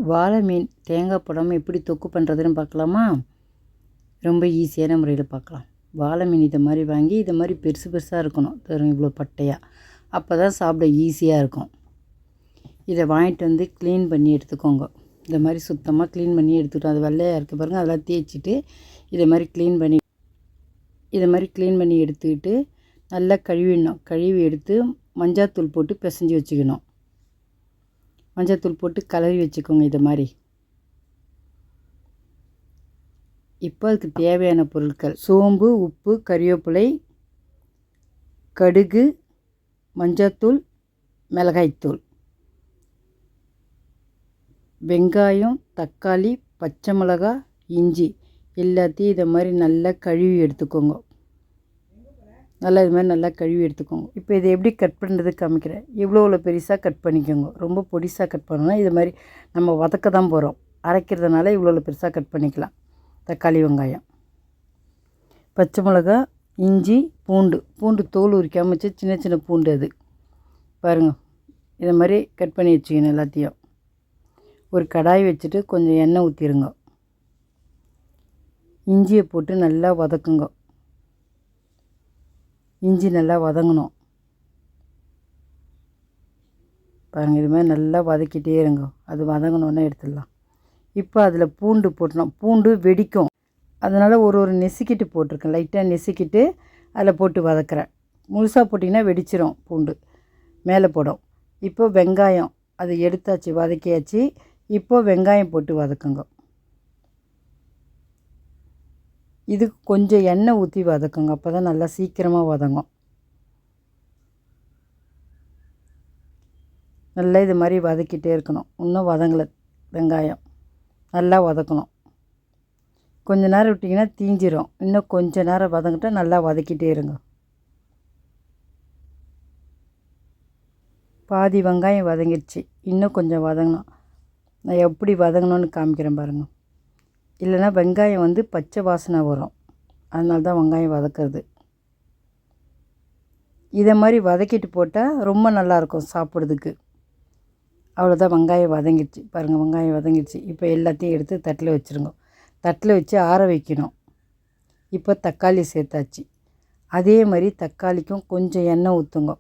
வாழை மீன் தேங்காய் போடாமல் எப்படி தொக்கு பண்ணுறதுன்னு பார்க்கலாமா? ரொம்ப ஈஸியான முறையில் பார்க்கலாம். வாழை மீன் இதை மாதிரி வாங்கி இதை மாதிரி பெருசு பெருசாக இருக்கணும், தரும் இவ்வளோ பட்டையாக. அப்போ தான் சாப்பிட ஈஸியாக இருக்கும். இதை வாங்கிட்டு வந்து க்ளீன் பண்ணி எடுத்துக்கோங்க. இந்த மாதிரி சுத்தமாக க்ளீன் பண்ணி எடுத்துக்கிட்டோம். அது வெள்ளையாக இருக்க பாருங்கள், அதெல்லாம் தேய்ச்சிட்டு இதை மாதிரி க்ளீன் பண்ணி எடுத்துக்கிட்டு நல்லா கழுவிடணும். கழுவி எடுத்து மஞ்சாத்தூள் போட்டு பிசைஞ்சு வச்சுக்கணும். மஞ்சத்தூள் போட்டு கலரி வச்சுக்கோங்க இதை மாதிரி. இப்போ அதுக்கு தேவையான பொருட்கள்: சோம்பு, உப்பு, கறிவேப்பிலை, கடுகு, மஞ்சத்தூள், மிளகாய்த்தூள், வெங்காயம், தக்காளி, பச்சை மிளகாய், இஞ்சி எல்லாத்தையும் இதை மாதிரி நல்லா கழுவி எடுத்துக்கோங்க. இது மாதிரி நல்லா கழுவி எடுத்துக்கோங்க. இப்போ இதை எப்படி கட் பண்ணுறது காமிக்கிறேன். இவ்வளோ பெருசாக கட் பண்ணிக்கோங்க. ரொம்ப பொடிசாக கட் பண்ணணும்னா இது மாதிரி நம்ம வதக்க தான் போகிறோம். அரைக்கிறதுனால இவ்வளோ பெருசாக கட் பண்ணிக்கலாம். தக்காளி, வெங்காயம், பச்சை மிளகா, இஞ்சி, பூண்டு தோல் உரிக்காமல் வச்சு சின்ன சின்ன பூண்டு அது பாருங்கள். இதை மாதிரி கட் பண்ணி வச்சுக்கணும் எல்லாத்தையும். ஒரு கடாய் வச்சுட்டு கொஞ்சம் எண்ணெய் ஊற்றிடுங்க. இஞ்சியை போட்டு நல்லா வதக்குங்க. இஞ்சி நல்லா வதங்கணும் பாருங்கள். இது மாதிரி நல்லா வதக்கிட்டே இருங்க. அது வதங்கணுன்னே எடுத்துடலாம். இப்போ அதில் பூண்டு போட்டணும். பூண்டு வெடிக்கும், அதனால் ஒரு நெசுக்கிட்டு போட்டிருக்கேன். லைட்டாக நெசுக்கிட்டு அதில் போட்டு வதக்குறேன். முழுசாக போட்டிங்கன்னா வெடிச்சிரும், பூண்டு மேலே போடும். இப்போ வெங்காயம் அதை எடுத்தாச்சு, வதக்கியாச்சு. இப்போ வெங்காயம் போட்டு வதக்குங்க. இதுக்கு கொஞ்சம் எண்ணெய் ஊற்றி வதக்குங்க. அப்போ தான் நல்லா சீக்கிரமாக வதங்கும். நல்லா இது மாதிரி வதக்கிட்டே இருக்கணும். இன்னும் வதங்கலை, வெங்காயம் நல்லா வதக்கணும். கொஞ்ச நேரம் விட்டிங்கன்னா தீஞ்சிரும். இன்னும் கொஞ்ச நேரம் வதங்கிட்டால் நல்லா வதக்கிட்டே இருங்க. பாதி வெங்காயம் வதங்கிடுச்சு, இன்னும் கொஞ்சம் வதங்கணும். நான் எப்படி வதங்கணும்னு காமிக்கிறேன் பாருங்கள். இல்லைன்னா வெங்காயம் பச்சை வாசனை வரும், அதனால தான் வெங்காயம் வதக்கிறது. இதை மாதிரி வதக்கிட்டு போட்டால் ரொம்ப நல்லாயிருக்கும் சாப்பிட்றதுக்கு. அவ்வளோதான், வெங்காயம் வதங்கிடுச்சு பாருங்கள். வெங்காயம் வதங்கிடுச்சு. இப்போ எல்லாத்தையும் எடுத்து தட்டில் வச்சுருங்க. தட்டில் வச்சு ஆற வைக்கணும். இப்போ தக்காளி சேர்த்தாச்சு. அதே மாதிரி தக்காளிக்கும் கொஞ்சம் எண்ணெய் ஊற்றுங்க.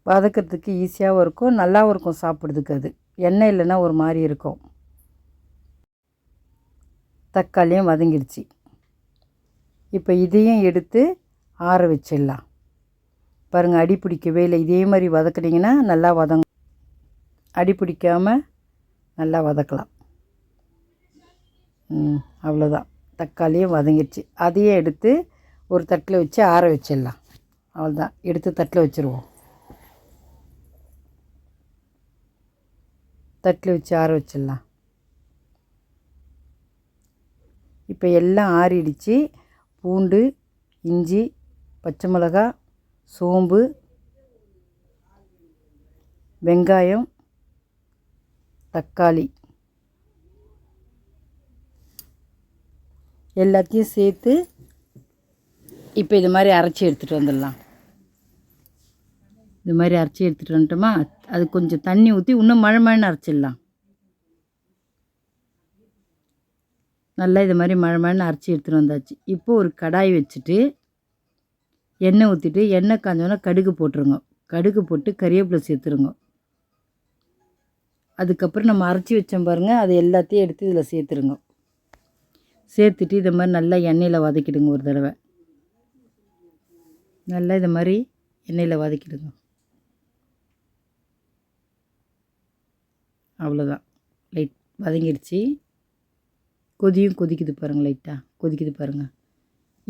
வதக்கிறதுக்கு ஈஸியாகவும் இருக்கும், நல்லாவும் இருக்கும் சாப்பிட்றதுக்கு. அது எண்ணெய் இல்லைன்னா ஒரு மாதிரி இருக்கும். தக்காளியும் வதங்கிடுச்சு. இப்போ இதையும் எடுத்து ஆற வச்சிடலாம். பாருங்கள், அடி பிடிக்கவே இல்லை. இதே மாதிரி வதக்குனிங்கன்னா நல்லா வதங்கும். அடி பிடிக்காமல் நல்லா வதக்கலாம். அவ்வளோதான், தக்காளியும் வதங்கிடுச்சு. அதையும் எடுத்து ஒரு தட்டில் வச்சு ஆற வச்சிடலாம். அவ்வளோதான், எடுத்து தட்டில் வச்சுருவோம். தட்டில் வச்சு ஆற வச்சிடலாம். இப்போ எல்லாம் ஆறிடுச்சு. பூண்டு, இஞ்சி, பச்சை மிளகா, சோம்பு, வெங்காயம், தக்காளி எல்லாத்தையும் சேர்த்து இப்போ இது மாதிரி அரைச்சி எடுத்துகிட்டு வந்துடலாம். இது மாதிரி அரைச்சி எடுத்துகிட்டு வந்துட்டோமா, அது கொஞ்சம் தண்ணி ஊற்றி இன்னும் மழைன்னு அரைச்சிடலாம். நல்லா இது மாதிரி மழைன்னு அரைச்சி எடுத்துகிட்டு வந்தாச்சு. இப்போ ஒரு கடாய் வச்சுட்டு எண்ணெய் ஊற்றிட்டு, எண்ணெய் காஞ்சோன்னா கடுகு போட்டுருங்க. கடுகு போட்டு கறிவேப்பிலை சேர்த்துருங்க. அதுக்கப்புறம் நம்ம அரைச்சி வச்சோம் பாருங்கள், அது எல்லாத்தையும் எடுத்து இதில் சேர்த்துருங்க. சேர்த்துட்டு இதை மாதிரி நல்லா எண்ணெயில் வதக்கிடுங்க. ஒரு தடவை நல்லா இது மாதிரி எண்ணெயில் வதக்கிடுங்க. அவ்வளோதான், லைட் வதங்கிடுச்சு. கொதிக்குது பாருங்கள், லைட்டாக கொதிக்குது பாருங்கள்.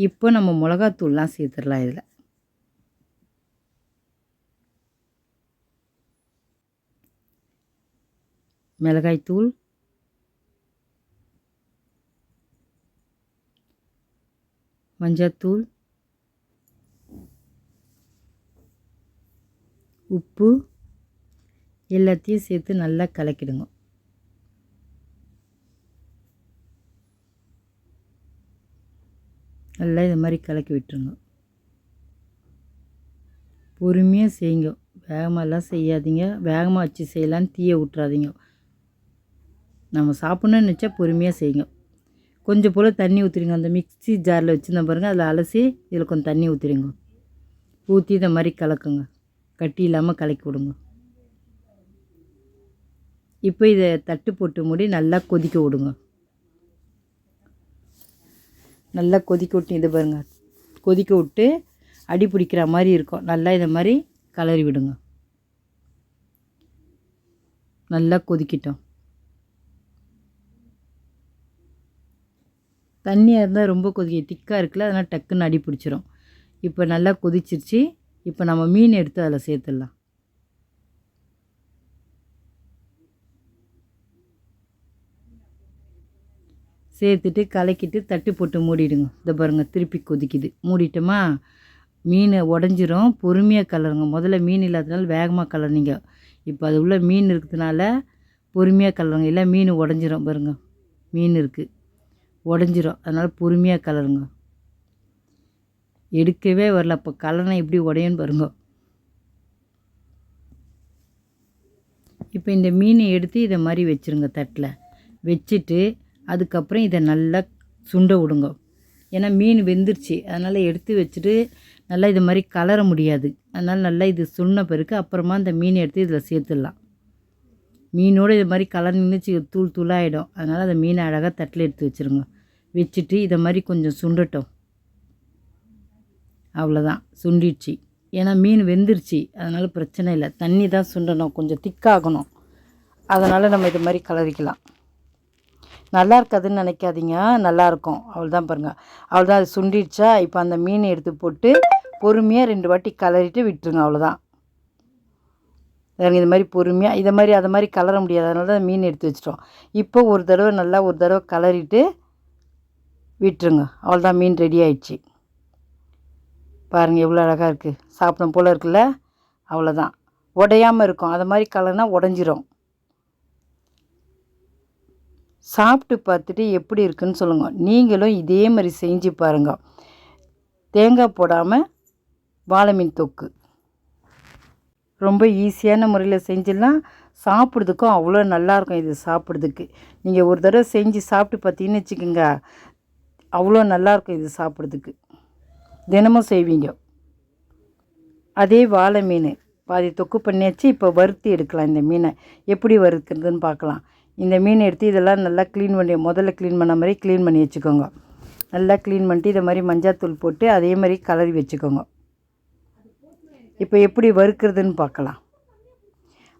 இப்போ நம்ம மிளகாத்தூள்லாம் சேர்த்துடலாம். இதில் மிளகாய்த்தூள், மஞ்சத்தூள், உப்பு எல்லாத்தையும் சேர்த்து நல்லா கலக்கிடுங்க. நல்லா இது மாதிரி கலக்கி விட்டுருங்க. பொறுமையாக செய்யுங்க, வேகமாகலாம் செய்யாதீங்க. வேகமாக வச்சு செய்யலான்னு தீயை விட்றாதீங்க. நம்ம சாப்பிட்ணுன்னு நினச்சா பொறுமையாக செய்யுங்க. கொஞ்சம் போல் தண்ணி ஊற்றிடுங்க. அந்த மிக்ஸி ஜாரில் வச்சுருந்தேன் பாருங்கள், அதில் அலசி இதில் கொஞ்சம் தண்ணி ஊற்றிடுங்க. ஊற்றி இந்த மாதிரி கலக்குங்க. கட்டி இல்லாமல் கலக்கி விடுங்க. இப்போ இதை தட்டு போட்டு மூடி நல்லா கொதிக்க விடுங்க. நல்லா கொதிக்க விட்டு இது பாருங்கள், கொதிக்க விட்டு அடி பிடிக்கிற மாதிரி இருக்கும். நல்லா இதை மாதிரி கலரி விடுங்க. நல்லா கொதிக்கிட்டோம். தண்ணியாக இருந்தால் ரொம்ப திக்காக இருக்குல்ல, அதனால் டக்குன்னு அடி பிடிச்சிரும். இப்போ நல்லா கொதிச்சிருச்சு. இப்போ நம்ம மீன் எடுத்து அதில் சேர்த்துடலாம். சேர்த்துட்டு கலக்கிட்டு தட்டு போட்டு மூடிடுங்க. இதை பாருங்கள், திருப்பி கொதிக்குது. மூடிட்டோமா, மீன் உடஞ்சிரும். பொறுமையாக கலருங்க. முதல்ல மீன் இல்லாததுனால வேகமாக கலர்னிங்க. இப்போ அது உள்ள மீன் இருக்கிறதுனால பொறுமையாக கலருங்க. இல்லை மீன் உடஞ்சிரும். பாருங்க, மீன் இருக்குது, உடஞ்சிரும். அதனால் பொறுமையாக கலருங்க. எடுக்கவே வரல. அப்போ கலர்னா எப்படி உடையன்னு பாருங்க. இப்போ இந்த மீனை எடுத்து இதை மாதிரி வச்சுருங்க. தட்டில் வச்சுட்டு அதுக்கப்புறம் இதை நல்லா சுண்ட விடுங்க. ஏன்னா மீன் வெந்துருச்சு, அதனால் எடுத்து வச்சுட்டு நல்லா இது மாதிரி கலர முடியாது. அதனால் நல்லா இது சுண்ண பிறகு அப்புறமா இந்த மீனை எடுத்து இதில் சேர்த்துடலாம். மீனோடு இது மாதிரி கலர் நின்றுச்சு தூள் தூளாகிடும். அதனால் அந்த மீனை அழகாக தட்டில் எடுத்து வச்சுருங்க. வச்சுட்டு இதை மாதிரி கொஞ்சம் சுண்டட்டும். அவ்வளோதான், சுண்டிடுச்சு. ஏன்னா மீன் வெந்துருச்சு, அதனால் பிரச்சனை இல்லை. தண்ணி தான் சுண்டணும், கொஞ்சம் திக்காகணும். அதனால் நம்ம இது மாதிரி கலரிக்கலாம். நல்லா இருக்காதுன்னு நினைக்காதீங்க, நல்லாயிருக்கும். அவ்வளோதான் பாருங்கள், அவ்வளோதான். அது சுண்டிடுச்சா. இப்போ அந்த மீனை எடுத்து போட்டு பொறுமையாக 2 வாட்டி கலரிட்டு விட்டுருங்க. அவ்வளோதான். இது மாதிரி பொறுமையாக இதை மாதிரி அதை மாதிரி கலர முடியாது, அதனால தான் மீன் எடுத்து வச்சிட்டோம். இப்போ ஒரு தடவை கலரிட்டு விட்டுருங்க. அவ்வளோதான், மீன் ரெடி ஆயிடுச்சு. பாருங்கள் எவ்வளோ அழகாக இருக்குது, சாப்பிடும் போல் இருக்குல்ல. அவ்வளோதான், உடையாமல் இருக்கும். அது மாதிரி கலர்னா உடஞ்சிரும். சாப்பிட்டு பார்த்துட்டு எப்படி இருக்குன்னு சொல்லுங்கள். நீங்களும் இதே மாதிரி செஞ்சு பாருங்கள். தேங்காய் போடாமல் வாழை மீன் தொக்கு ரொம்ப ஈஸியான முறையில் செஞ்சிடலாம். சாப்பிட்றதுக்கும் அவ்வளோ நல்லாயிருக்கும். இது சாப்பிட்றதுக்கு நீங்கள் ஒரு தடவை செஞ்சு சாப்பிட்டு பார்த்தீங்கன்னு வச்சுக்கோங்க, அவ்வளோ நல்லாயிருக்கும். இது சாப்பிட்றதுக்கு தினமும் செய்வீங்க. அதே வாழை மீன் பாதி தொக்கு பண்ணியாச்சு. இப்போ வறுத்து எடுக்கலாம். இந்த மீனை எப்படி வறுக்கிறதுன்னு பார்க்கலாம். இந்த மீன் எடுத்து இதெல்லாம் நல்லா முதல்ல க்ளீன் பண்ண மாதிரி க்ளீன் பண்ணி வச்சுக்கோங்க. நல்லா க்ளீன் பண்ணிட்டு இதை மாதிரி மஞ்சாத்தூள் போட்டு அதே மாதிரி கலரி வச்சுக்கோங்க. இப்போ எப்படி வறுக்கிறதுன்னு பார்க்கலாம்.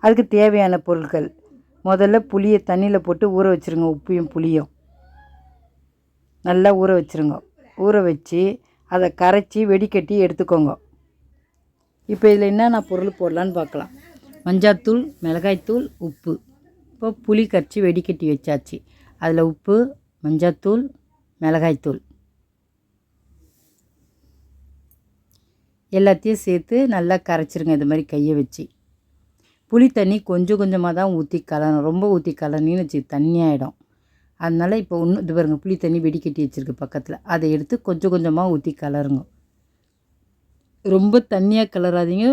அதுக்கு தேவையான பொருட்கள், முதல்ல புளியை தண்ணியில் போட்டு ஊற வச்சுருங்க. உப்பையும் புளியும் நல்லா ஊற வச்சுருங்க. ஊற வச்சு அதை கரைச்சி வெடிக்கட்டி எடுத்துக்கோங்க. இப்போ இதில் என்னென்ன பொருள் போடலான்னு பார்க்கலாம். மஞ்சாத்தூள், மிளகாய்த்தூள், உப்பு. இப்போ புளி கரைச்சி வெடிக்கட்டி வச்சாச்சு. அதில் உப்பு, மஞ்சாத்தூள், மிளகாய்த்தூள் எல்லாத்தையும் சேர்த்து நல்லா கரைச்சிருங்க. இது மாதிரி கையை வச்சு. புளி தண்ணி கொஞ்சம் கொஞ்சமாக தான் ஊற்றி கலரணும். ரொம்ப ஊற்றி கலனின்னு வச்சு தண்ணி ஆகிடும். அதனால் இப்போ ஒன்று இது பாருங்கள், புளி தண்ணி வெடிக்கட்டி வச்சுருக்கு பக்கத்தில். அதை எடுத்து கொஞ்சம் கொஞ்சமாக ஊற்றி கலருங்க. ரொம்ப தண்ணியாக கலராதீங்க,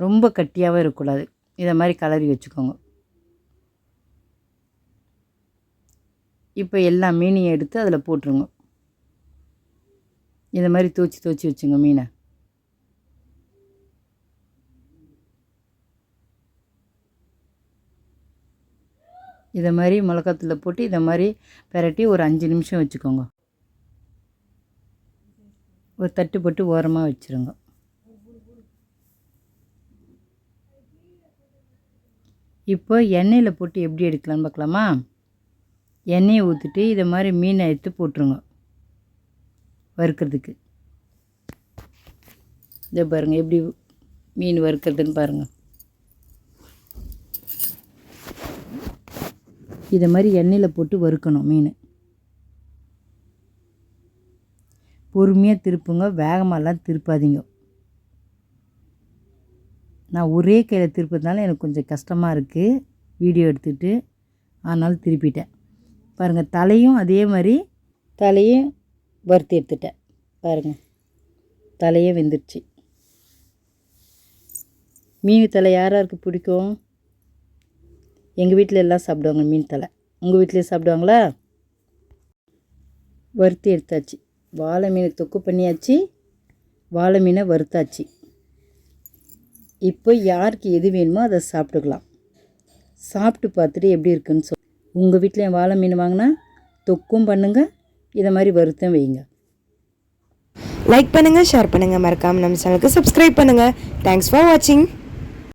ரொம்ப கட்டியாகவும் இருக்கக்கூடாது. இதை மாதிரி கலரி வச்சுக்கோங்க. இப்போ எல்லா மீனையும் எடுத்து அதில் போட்டுருங்க. இதை மாதிரி தூச்சி வச்சுங்க மீனை. இதை மாதிரி மிளகாத்தூள் போட்டு இதை மாதிரி பிரட்டி ஒரு 5 நிமிஷம் வச்சுக்கோங்க. ஒரு தட்டு போட்டு ஓரமாக வச்சுருங்க. இப்போ எண்ணெயில் போட்டு எப்படி எடுக்கலான்னு பார்க்கலாமா. எண்ணெயை ஊற்றிட்டு இதை மாதிரி மீனை எடுத்து போட்டுருங்க வறுக்கிறதுக்கு. இதை பாருங்கள் எப்படி மீன் வறுக்கிறதுன்னு பாருங்கள். இதை மாதிரி எண்ணெயில் போட்டு வறுக்கணும் மீன். பொறுமையாக திருப்புங்க, வேகமாகலாம் திருப்பாதீங்க. நான் ஒரே கையில் திருப்பதுனால எனக்கு கொஞ்சம் கஷ்டமாக இருக்குது வீடியோ எடுத்துகிட்டு, ஆனாலும் திருப்பிட்டேன். பாருங்கள், தலையும் அதே மாதிரி தலையும் வறுத்து எடுத்துட்டேன். பாருங்கள், தலையே வெந்துடுச்சு. மீன் தலை யாருக்கு பிடிக்கும்? எங்கள் வீட்டில் எல்லாம் சாப்பிடுவாங்க மீன் தலை. உங்கள் வீட்டிலே சாப்பிடுவாங்களா? வறுத்து எடுத்தாச்சு. வாழை மீனை தொக்கு பண்ணியாச்சு, வாழை மீனை வறுத்தாச்சு. இப்போ யாருக்கு எது வேணுமோ அதை சாப்பிட்டுக்கலாம். சாப்பிட்டு பார்த்துட்டு எப்படி இருக்குன்னு உங்கள் வீட்டில் வாழை மீன் வாங்கினா தொக்கும் பண்ணுங்கள், இதை மாதிரி வறுத்தும் வைங்க. லைக் பண்ணுங்கள், ஷேர் பண்ணுங்கள், மறக்காமல் நம்ம சேனலுக்கு சப்ஸ்கிரைப் பண்ணுங்கள். தேங்க்ஸ் ஃபார் வாட்சிங்.